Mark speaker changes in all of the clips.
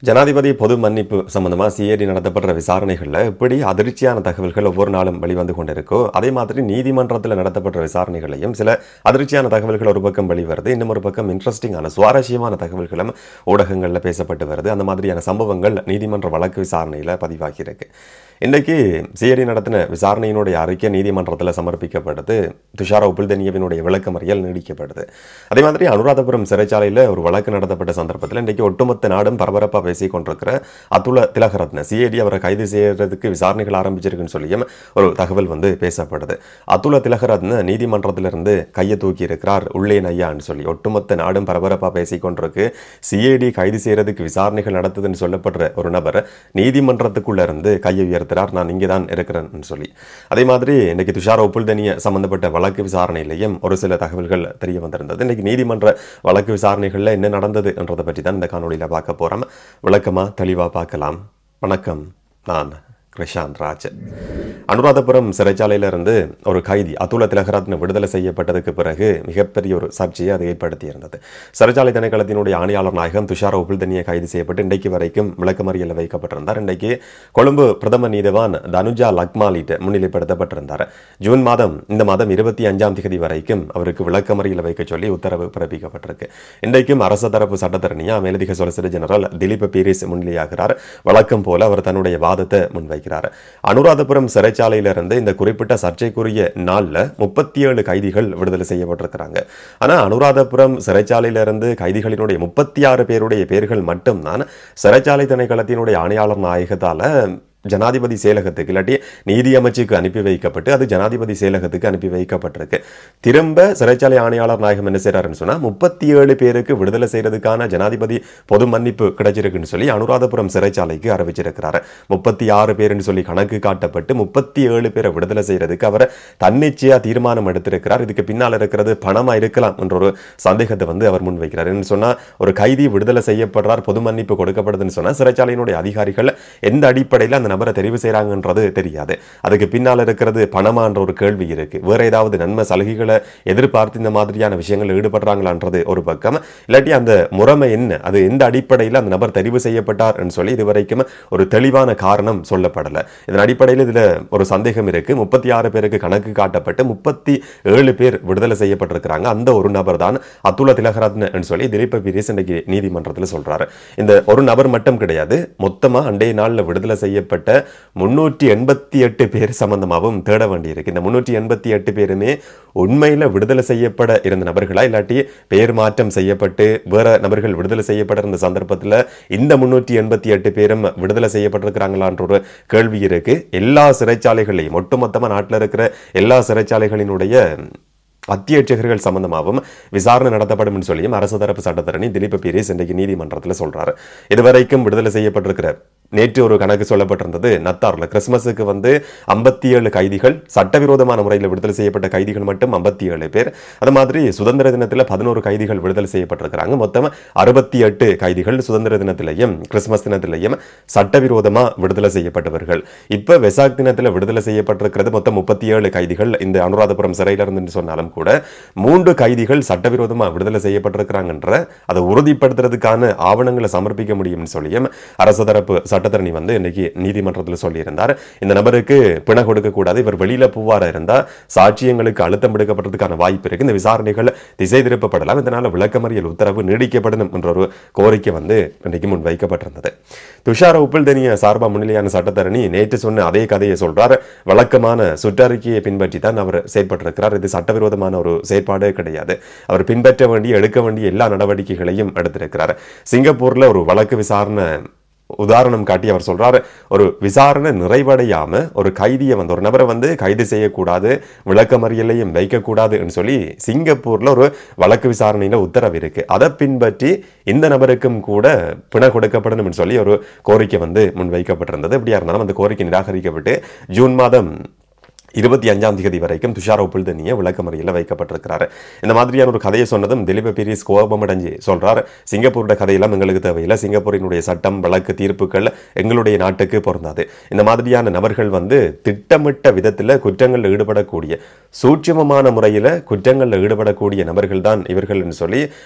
Speaker 1: ஜனாதிபதி பொது மன்னிப்பு சம்பந்தமா சிஐடி நடத்தப்படுற விசாரணைகள்ல இப்படி அதிர்ச்சியான தகவல்கள் ஒவ்வொரு நாளும் வெளிவந்து கொண்டிருக்கோ, அதே மாதிரி நீதிமன்றத்தில் நடத்தப்படுற விசாரணைகளையும் சில அதிர்ச்சியான தகவல்கள் ஒரு பக்கம் வெளிவருது, இன்னும் ஒரு பக்கம் இன்ட்ரெஸ்டிங்கான சுவாரஸ்யமான தகவல்களும் ஊடகங்களில் பேசப்பட்டு வருது. அந்த மாதிரியான சம்பவங்கள் நீதிமன்ற வழக்கு விசாரணையில் பதிவாகி இருக்கு. இன்றைக்கு சிஐடி நடத்தின விசாரணையினுடைய அறிக்கை நீதிமன்றத்தில் சமர்ப்பிக்கப்படுது. துஷார உப்புல்தனியவினுடைய விளக்கமறியல் நீடிக்கப்படுது. அதே மாதிரி அனுராதபுரம் சிறைச்சாலையில் ஒரு வழக்கு நடத்தப்பட்ட சந்தர்ப்பத்தில் இன்றைக்கு ஒட்டுமொத்த நாடும் பரபரப்பாக பேசிக் கொண்டிருக்கிற அதுல திலகரத்ன சிஐடி அவரை கைது செய்யறதுக்கு விசாரணைகள் ஆரம்பிச்சிருக்குன்னு சொல்லியும் ஒரு தகவல் பேசப்படுது. அதுல திலகரத்ன நீதிமன்றத்திலிருந்து கையை தூக்கி இருக்கிறார் உள்ளே நையான்னு சொல்லி ஒட்டுமொத்த நாடும் பரபரப்பாக பேசிக் கொண்டிருக்கு. சிஐடி கைது செய்யறதுக்கு விசாரணைகள் நடத்துதுன்னு சொல்லப்படுற ஒரு நபர் நீதிமன்றத்துக்குள்ள இருந்து கையை உயர்த்துறார், நான் இங்கே தான் இருக்கிறேன்னு சொல்லி. அதே மாதிரி இன்னைக்கு துஷார உப்புல்தனிய சம்பந்தப்பட்ட வழக்கு விசாரணையிலையும் ஒரு சில தகவல்கள் தெரிய வந்திருந்தது. இன்னைக்கு நீதிமன்ற வழக்கு விசாரணைகள்ல என்ன நடந்தது என்றதை பற்றி தான் இந்த காணொலியில பார்க்க போறோம். விளக்கமா தெளிவா பார்க்கலாம். வணக்கம், நான் கிருஷாந்த் ராஜ். அனுராதபுரம் சிறைச்சாலையிலிருந்து ஒரு கைதி அதுல திலகரத்ன விடுதலை செய்யப்பட்டதுக்கு பிறகு மிகப்பெரிய ஒரு சர்ச்சையை அது ஏற்படுத்தியிருந்தது. சிறைச்சாலை திணைக்களத்தினுடைய ஆணையாளர் நாயகம் துஷார உப்புல்தனியை கைது செய்யப்பட்டு இன்றைக்கு வரைக்கும் விளக்கமறியலில் வைக்கப்பட்டிருந்தார். இன்றைக்கு கொழும்பு பிரதம நீதிவான் தனுஜா லக்மாலிட் முன்னிலைப்படுத்தப்பட்டிருந்தார். ஜூன் மாதம் இந்த மாதம் 25ஆம் தேதி வரைக்கும் அவருக்கு விளக்கமறியலில் வைக்க சொல்லி உத்தரவு பிறப்பிக்கப்பட்டிருக்கு. இன்றைக்கும் அரசு தரப்பு சட்டத்தரணியா மேலதிக சொலிசிட்டர் ஜெனரல் திலீப் பீரிஸ் முன்னிலையாகிறார். வழக்கம் போல அவர் தன்னுடைய வாதத்தை முன்வைக்கிறார். அனுராதபுரம் சிறைச்சாலையிலிருந்து இந்த குறிப்பிட்ட சர்ச்சைக்குரிய நாள்ல 37 கைதிகள் விடுதலை செய்யப்பட்டிருக்கிறாங்க. ஆனா அனுராதபுரம் சிறைச்சாலையிலிருந்து கைதிகளினுடைய 36 பேருடைய பேர்கள் மட்டும்தான் சிறைச்சாலை திணைக்களத்தினுடைய ஆணையாளர் நாயகத்தால ஜனாதிபதி செயலகத்துக்கு இல்லாட்டி நீதி அமைச்சுக்கு அனுப்பி வைக்கப்பட்டு அது ஜனாதிபதி செயலகத்துக்கு அனுப்பி வைக்கப்பட்டிருக்கு. திரும்ப சிறைச்சாலை ஆணையாளர் நாயகம் என்ன செய்யறாருன்னு சொன்னா 37 பேருக்கு விடுதலை செய்யறதுக்கான ஜனாதிபதி பொது மன்னிப்பு கிடைச்சிருக்குன்னு சொல்லி அனுராதபுரம் சிறைச்சாலைக்கு அறிவிச்சிருக்கிறாரு. 36 பேருன்னு சொல்லி கணக்கு காட்டப்பட்டு 37 பேரை விடுதலை செய்யறதுக்கு அவர் தன்னிச்சையா தீர்மானம் எடுத்திருக்கிறார். இதுக்கு பின்னால் இருக்கிறது பணமா இருக்கலாம் என்ற ஒரு சந்தேகத்தை அவர் முன்வைக்கிறார். என்ன சொன்னா ஒரு கைதி விடுதலை செய்யப்படுறார், பொது மன்னிப்பு கொடுக்கப்படுதுன்னு சொன்னா சிறைச்சாலையினுடைய அதிகாரிகள் எந்த அடிப்படையில் நபரை தெரிவு செய்யறாங்கன்றது தெரியாது. அதுக்கு பின்னால் இருக்கிறது பணமான்ற ஒரு கேள்வி இருக்கு. வேற ஏதாவது நன்மை சலுகைகளை எதிர்பார்த்து இந்த மாதிரியான விஷயங்கள் ஈடுபடுறாங்களான்றது ஒரு பக்கம். இல்லாட்டி அந்த முறைமை என்ன, அது எந்த அடிப்படையில் அந்த நபர் தெரிவு செய்யப்பட்டார் சொல்லி இதுவரைக்கும் ஒரு தெளிவான காரணம் சொல்லப்படலை. இதன் அடிப்படையில் இதுல ஒரு சந்தேகம் இருக்கு. 36 பேருக்கு கணக்கு காட்டப்பட்டு 37 பேர் விடுதலை செய்யப்பட்டிருக்கிறாங்க. அந்த ஒரு நபர் தான் அதுல திலகரத்ன சொல்லி திலீப் பீரிஸ் இன்னைக்கு நீதிமன்றத்தில் சொல்றாரு. இந்த ஒரு நபர் மட்டும் கிடையாது, மொத்தமா அண்டைய நாள்ல விடுதலை செய்யப்பட்ட 388 பேர் சம்பந்தமாகவும் தேட வேண்டியிருக்கு. இந்த 388 பேருமே உண்மையில விடுதலை செய்யப்பட இருந்த நபர்களா இல்லாட்டி பெயர் மாற்றம் செய்யப்பட்டு வேற நபர்கள் விடுதலை செய்யப்பட இருந்த சந்தர்ப்பத்தில் இந்த 388 பேரும் விடுதலை செய்யப்பட்டிருக்கிறாங்களான்ற ஒரு கேள்வி இருக்கு. எல்லா சிறைச்சாலைகளையும் ஒட்டுமொத்தமா நாட்டில் இருக்கிற எல்லா சிறைச்சாலைகளினுடைய அத்தியட்சகர்கள் சம்பந்தமாகவும் விசாரணை நடத்தப்படும் சொல்லியும் அரசு தரப்பு சட்டத்தரணி திலீப் பீரிஸ் இன்றைக்கு நீதிமன்றத்தில் சொல்றாரு. இதுவரைக்கும் விடுதலை செய்யப்பட்டிருக்கிற நேற்று ஒரு கணக்கு சொல்லப்பட்டிருந்தது. நத்தார்ல கிறிஸ்துமஸுக்கு 57 கைதிகள், சட்டவிரோதமான முறையில் விடுதலை செய்யப்பட்ட கைதிகள் மட்டும் 57 பேர். அது மாதிரி சுதந்திர தினத்தில் 11 கைதிகள் விடுதலை செய்யப்பட்டிருக்கிறாங்க. மொத்தம் 68 கைதிகள் சுதந்திர தினத்திலையும் கிறிஸ்துமஸ் தினத்திலையும் சட்டவிரோதமா விடுதலை செய்யப்பட்டவர்கள். இப்ப வெசாக் தினத்தில் விடுதலை செய்யப்பட்டிருக்கிறது மொத்தம் 37 கைதிகள் இந்த அனுராதபுரம் சிறையில இருந்து சொன்னாலும் கூட 3 கைதிகள் சட்டவிரோதமா விடுதலை செய்யப்பட்டிருக்கிறாங்கன்ற அதை உறுதிப்படுத்துறதுக்கான ஆவணங்களை சமர்ப்பிக்க முடியும்னு சொல்லியும் அரசு தரப்பு சட்டத்தரணி இன்னைக்கு நீதிமன்றத்தில் சொல்லியிருந்தார். இந்த நபருக்கு பிணை கொடுக்க கூடாது, இவர் வெளியில போவாரா இருந்தா சாட்சியங்களுக்கு அழுத்தம் எடுக்கப்படுறதுக்கான வாய்ப்பு இருக்கு, இந்த விசாரணைகள் திசை திருப்பப்படலாம், இதனால விளக்கமறியல் உத்தரவு நீடிக்கப்படும் என்ற ஒரு கோரிக்கை இன்னைக்கு முன்வைக்கப்பட்டிருந்தது. துஷார உப்புல்தனிய சார்பா முன்னிலையான சட்டத்தரணி நேற்று சொன்ன அதே கதையை சொல்றார். வழக்கமான சுற்றறிக்கையை பின்பற்றி தான் அவர் செயற்பட்டிருக்கிறார். இது சட்டவிரோதமான ஒரு செயற்பாடே கிடையாது. அவர் பின்பற்ற வேண்டிய எடுக்க வேண்டிய எல்லா நடவடிக்கைகளையும் எடுத்திருக்கிறார். சிங்கப்பூர்ல ஒரு வழக்கு விசாரணை உதாரணம் காட்டி அவர் சொல்றாரு, ஒரு விசாரணை நிறைவடையாம ஒரு கைதியை ஒரு நபரை கைது செய்யக்கூடாது, விளக்கமறியலையும் வைக்கக்கூடாதுன்னு சொல்லி சிங்கப்பூர்ல ஒரு வழக்கு விசாரணையில உத்தரவு இருக்கு. அதை பின்பற்றி இந்த நபருக்கும் கூட பிணை கொடுக்கப்படும் சொல்லி ஒரு கோரிக்கை முன்வைக்கப்பட்டிருந்தது. எப்படியா இருந்தாலும் அந்த கோரிக்கை நிராகரிக்கப்பட்டு ஜூன் மாதம் 25ஆம் தேதி வரைக்கும் துஷார் ஒப்புல்தனிய விளக்கமறியலில் வைக்கப்பட்டிருக்கிறார். இந்த மாதிரியான ஒரு கதையை சொன்னதும் திலீப பீரிஸ் கோபமடைஞ்சு சொல்றார், சிங்கப்பூரோட கதையெல்லாம் எங்களுக்கு தேவையில்லை, சிங்கப்பூரினுடைய சட்டம் வழக்கு தீர்ப்புகள் எங்களுடைய நாட்டுக்கு பொருந்தாது. இந்த மாதிரியான நபர்கள் திட்டமிட்ட விதத்தில் குற்றங்களில் ஈடுபடக்கூடிய சூட்சமமான முறையில் குற்றங்களில் ஈடுபடக்கூடிய நபர்கள் தான் இவர்கள் என்று சொல்லி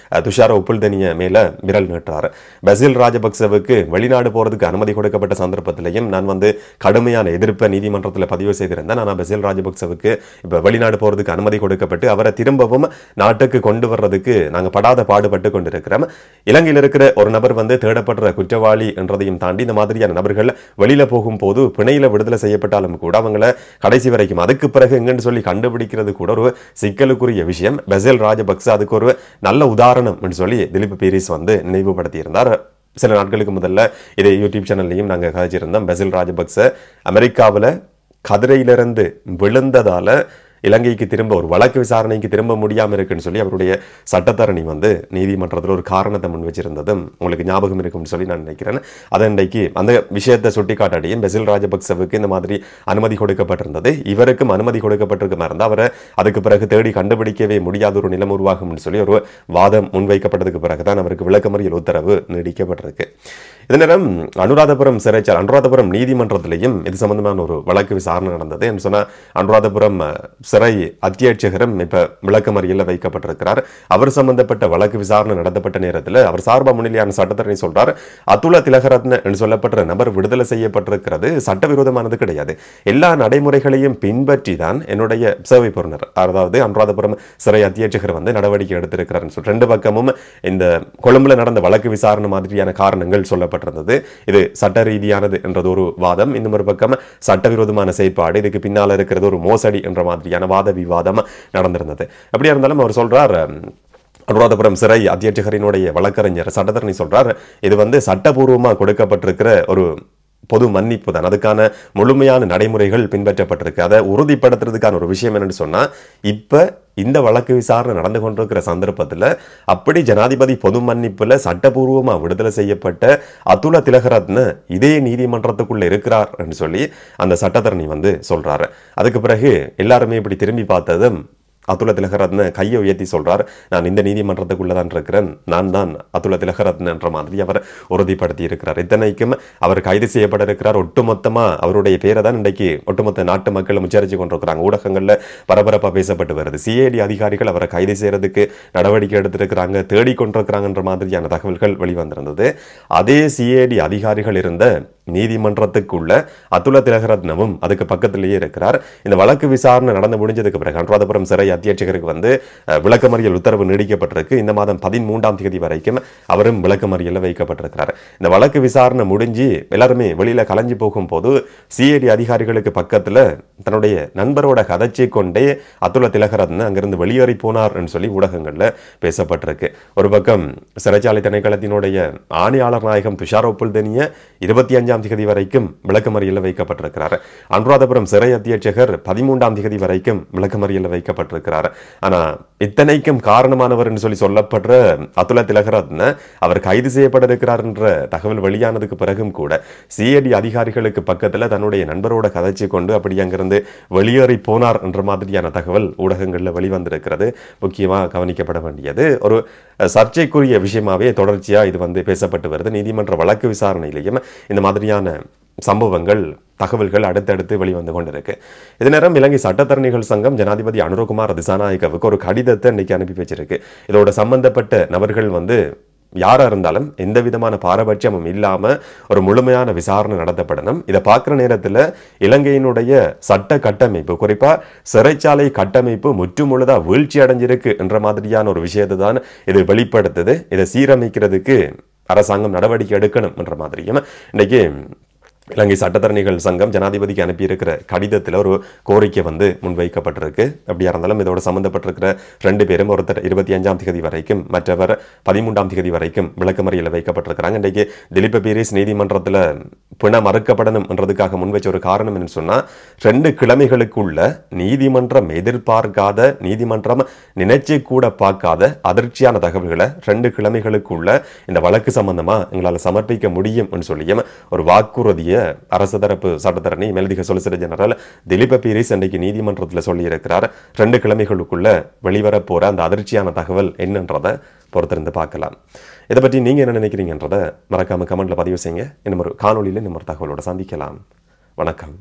Speaker 1: துஷார் ஒப்புல்தனிய மேல விரல் நீட்டுறார். பசில் ராஜபக்சவுக்கு வெளிநாடு போறதுக்கு அனுமதி கொடுக்கப்பட்ட சந்தர்ப்பத்திலையும் நான் கடுமையான எதிர்ப்பை நீதிமன்றத்தில் பதிவு செய்திருந்தேன். ஆனால் பசில் ராஜபக்சவுக்கு இப்ப வெளிநாடு போறதுக்கு அனுமதி கொடுக்கப்பட்டு அவரை திரும்பவும் நாட்டுக்கு கொண்டு வர்றதுக்கு நாங்க படாத பாடுபட்டு கொண்டிருக்கிறோம். இலங்கையில் இருக்கிற ஒரு நபர் தேடப்படுற குற்றவாளி என்றதையும் தாண்டி இந்த மாதிரியான நபர்கள் வெளியில போகும்போது பிணையில விடுதலை செய்யப்பட்டாலும் கூட அவங்களை கடைசி வரைக்கும் அதுக்கு பிறகு எங்கன்னு சொல்லி கண்டுபிடிக்கிறது கூட ஒரு சிக்கலுக்குரிய விஷயம். பசில் ராஜபக்ச அதுக்கு ஒரு நல்ல உதாரணம் என்று சொல்லி திலீப் பீரிஸ் நினைவுபடுத்தி இருந்தார். சில நாட்களுக்கு முதல்ல இதே யூடியூப் சேனல்லையும் நாங்கள் கதைச்சிருந்தோம். பசில் ராஜபக்ச அமெரிக்காவில் கதிரையிலிருந்து விழுந்ததால இலங்கைக்கு திரும்ப ஒரு வழக்கு விசாரணைக்கு திரும்ப முடியாமல் இருக்குன்னு சொல்லி அவருடைய சட்டத்தரணி நீதிமன்றத்தில் ஒரு காரணத்தை முன் வச்சிருந்ததும் உங்களுக்கு ஞாபகம் இருக்கும்னு சொல்லி நான் நினைக்கிறேன். அதை இன்றைக்கு அந்த விஷயத்தை சுட்டிக்காட்டியும் பசில் ராஜபக்சவுக்கு இந்த மாதிரி அனுமதி கொடுக்கப்பட்டிருந்தது, இவருக்கும் அனுமதி கொடுக்கப்பட்டிருக்குமா இருந்தால் அவரை அதுக்கு பிறகு தேடி கண்டுபிடிக்கவே முடியாத ஒரு நிலம் உருவாகும்னு சொல்லி ஒரு வாதம் முன்வைக்கப்பட்டதுக்கு பிறகுதான் அவருக்கு விளக்கமறியல் உத்தரவு நீடிக்கப்பட்டிருக்கு. இதே நேரம் அனுராதபுரம் நீதிமன்றத்திலையும் இது சம்பந்தமான ஒரு வழக்கு விசாரணை நடந்தது. என்று சொன்னால் அனுராதபுரம் சிறை அத்தியட்சகரும் இப்ப விளக்கமறியலில் வைக்கப்பட்டிருக்கிறார். அவர் சம்பந்தப்பட்ட வழக்கு விசாரணை நடத்தப்பட்ட நேரத்தில் அவர் சார்பாக முன்னிலையான சட்டத்தரணி சொல்றார், அதுல திலகரத்ன என்று சொல்லப்பட்ட நபர் விடுதலை செய்யப்பட்டிருக்கிறது சட்டவிரோதமானது கிடையாது, எல்லா நடைமுறைகளையும் பின்பற்றி தான் என்னுடைய சேவை பொருனர் அதாவது அனுராதபுரம் சிறை அத்தியட்சகர் நடவடிக்கை எடுத்திருக்கிறார். ரெண்டு பக்கமும் இந்த கொழும்புல நடந்த வழக்கு விசாரணை மாதிரியான காரணங்கள் சொல்லப்பட்டிருந்தது. இது சட்ட ரீதியானது என்றது ஒரு வாதம், இன்னொரு பக்கம் சட்டவிரோதமான செயற்பாடு, இதுக்கு பின்னால் இருக்கிறது ஒரு மோசடி என்ற மாதிரியான வாத விவாதம் நடந்திருந்தது. அப்படியா இருந்தாலும் அவர் சொல்றார், அனுராதபுரம் சிறை அத்தியட்சகரினுடைய வழக்கறிஞர் சட்டத்தரணி சொல்றார், இது சட்டபூர்வமாக கொடுக்கப்பட்டிருக்கிற ஒரு பொது மன்னிப்பு தான், அதுக்கான முழுமையான நடைமுறைகள் பின்பற்றப்பட்டிருக்கு. அதை உறுதிப்படுத்துறதுக்கான ஒரு விஷயம் என்னன்னு சொன்னா, இப்ப இந்த வழக்கு விசாரணை நடந்து கொண்டிருக்கிற சந்தர்ப்பத்தில் அப்படி ஜனாதிபதி பொது மன்னிப்புல சட்டபூர்வமாக விடுதலை செய்யப்பட்ட அதுல திலகரத்ன இதே நீதிமன்றத்துக்குள்ள இருக்கிறார் என்று சொல்லி அந்த சட்டத்தரணி சொல்றாரு. அதுக்கு பிறகு எல்லாருமே இப்படி திரும்பி பார்த்ததும் அதுல திலகரத்ன கையை உயர்த்தி சொல்றார், நான் இந்த நீதிமன்றத்துக்குள்ளதான் இருக்கிறேன், நான் தான் அதுல திலகரத்ன என்ற மாதிரி அவர் உறுதிப்படுத்தி இருக்கிறார். இத்தனைக்கும் அவர் கைது செய்யப்பட இருக்கிறார். ஒட்டுமொத்தமா அவருடைய பேரை தான் இன்றைக்கு ஒட்டுமொத்த நாட்டு மக்கள் உச்சரிச்சு கொண்டிருக்கிறாங்க. ஊடகங்கள்ல பரபரப்பா பேசப்பட்டு வருது. சிஐடி அதிகாரிகள் அவரை கைது செய்யறதுக்கு நடவடிக்கை எடுத்திருக்கிறாங்க, தேடிக்கொண்டிருக்கிறாங்கன்ற மாதிரியான தகவல்கள் வெளிவந்திருந்தது. அதே சிஐடி அதிகாரிகள் இருந்த நீதிமன்றத்துக்குள்ள அதுல திலகரத்னவும் அதுக்கு பக்கத்திலேயே இருக்கிறார். இந்த வழக்கு விசாரணை நடந்து முடிஞ்சதுக்கு பிறகு அனுராதபுரம் சிறை அத்தியட்சகருக்கு விளக்கமறியல் உத்தரவு நீடிக்கப்பட்டிருக்கு. இந்த மாதம் 13ஆம் தேதி வரைக்கும் அவரும் விளக்கமறியல் வைக்கப்பட்டிருக்கிறார். இந்த வழக்கு விசாரணை முடிஞ்சு எல்லாருமே வெளியில கலைஞ்சு போகும்போது சிஐடி அதிகாரிகளுக்கு பக்கத்துல தன்னுடைய நண்பரோட கதைச்சை கொண்டே அதுல திலகரத்ன அங்கிருந்து வெளியேறி போனார் என்று சொல்லி ஊடகங்கள்ல பேசப்பட்டிருக்கு. ஒரு பக்கம் சிறைச்சாலை திணைக்களத்தினுடைய ஆணையாளர் நாயகம் துஷார் ஒப்புல்தனிய 25ஆம் தேதி வரைக்கும் விளக்கமறியல் வைக்கப்பட்டிருக்கிறார். அனுராதபுரம் சிறை அத்தியட்சகர் 13ஆம் தேதி வரைக்கும் விளக்கமறியல் வைக்கப்பட்டிருக்கிறார். ஆனா இத்தனைக்கும் காரணமானவர் என்று சொல்லி சொல்லப்படுற அதுல திலகரத்ன அவர் கைது செய்யப்பட இருக்கிறார் என்ற தகவல் வெளியானதுக்கு பிறகும் கூட சிஐடி அதிகாரிகளுக்கு பக்கத்துல தன்னுடைய நண்பரோட கதைச்சு கொண்டு அப்படி அங்கிருந்து வெளியேறி போனார் என்ற மாதிரியான தகவல் ஊடகங்கள்ல வெளிவந்திருக்கிறது. முக்கியமா கவனிக்கப்பட வேண்டியது ஒரு சர்ச்சைக்குரிய விஷயமாவே தொடர்ச்சியா இது பேசப்பட்டு வருது. நீதிமன்ற வழக்கு விசாரணையிலையும் இந்த மாதிரியான சம்பவங்கள் தகவல்கள் அடுத்தடுத்து வெளிவந்து கொண்டிருக்கு. இதே நேரம் இலங்கை சட்டத்தரணிகள் சங்கம் ஜனாதிபதி அனுரகுமார் திசாநாயக்கவுக்கு ஒரு கடிதத்தை இன்னைக்கு அனுப்பி வச்சிருக்கு. இதோட சம்பந்தப்பட்ட நபர்கள் யாரா இருந்தாலும் எந்த விதமான பாரபட்சமும் இல்லாம ஒரு முழுமையான விசாரணை நடத்தப்படணும். இதை பார்க்கிற நேரத்தில் இலங்கையினுடைய சட்ட கட்டமைப்பு குறிப்பா சிறைச்சாலை கட்டமைப்பு முற்றுமுழுதா வீழ்ச்சி அடைஞ்சிருக்கு என்ற மாதிரியான ஒரு விஷயத்தை தான் இது வெளிப்படுத்துது. இதை சீரமைக்கிறதுக்கு அரசாங்கம் நடவடிக்கை எடுக்கணும் என்ற மாதிரியும் இன்னைக்கு இலங்கை சட்டத்தரணிகள் சங்கம் ஜனாதிபதிக்கு அனுப்பியிருக்கிற கடிதத்தில் ஒரு கோரிக்கை முன்வைக்கப்பட்டிருக்கு. அப்படியா இருந்தாலும் இதோட சம்பந்தப்பட்டிருக்கிற 2 பேரும் ஒருத்தர் 25ஆம் தேதி வரைக்கும் மற்றவர் 13ஆம் தேதி வரைக்கும் விளக்கமறியல் வைக்கப்பட்டிருக்கிறாங்க. இன்றைக்கு திலீப் பீரிஸ் நீதிமன்றத்தில் பிண மறுக்கப்படணும் என்றதுக்காக முன்வைச்ச ஒரு காரணம் என்ன சொன்னா 2 கிழமைகளுக்குள்ள நீதிமன்றம் எதிர்பார்க்காத நீதிமன்றம் நினைச்சு கூட பார்க்காத அதிர்ச்சியான தகவல்களை 2 கிழமைகளுக்குள்ள இந்த வழக்கு சம்பந்தமா எங்களால் சமர்ப்பிக்க முடியும் என்று சொல்லியும் ஒரு வாக்குறுதியை இருக்கக்கூடிய அரசு தரப்பு சட்டத்தரணி மேலதிக சொலிசிட்டர் ஜெனரல் திலீப பீரிஸ் இன்றைக்கு நீதிமன்றத்தில் சொல்லியிருக்கிறார். 2 கிழமைகளுக்குள்ள வெளிவர போற அந்த அதிர்ச்சியான தகவல் என்னன்றதை பொறுத்திருந்து பார்க்கலாம். இதை பற்றி நீங்க என்ன நினைக்கிறீங்கன்றதை மறக்காம கமெண்ட்ல பதிவு செய்யுங்க. இன்னும் ஒரு காணொலியில் இன்னும் ஒரு தகவலோட சந்திக்கலாம். வணக்கம்.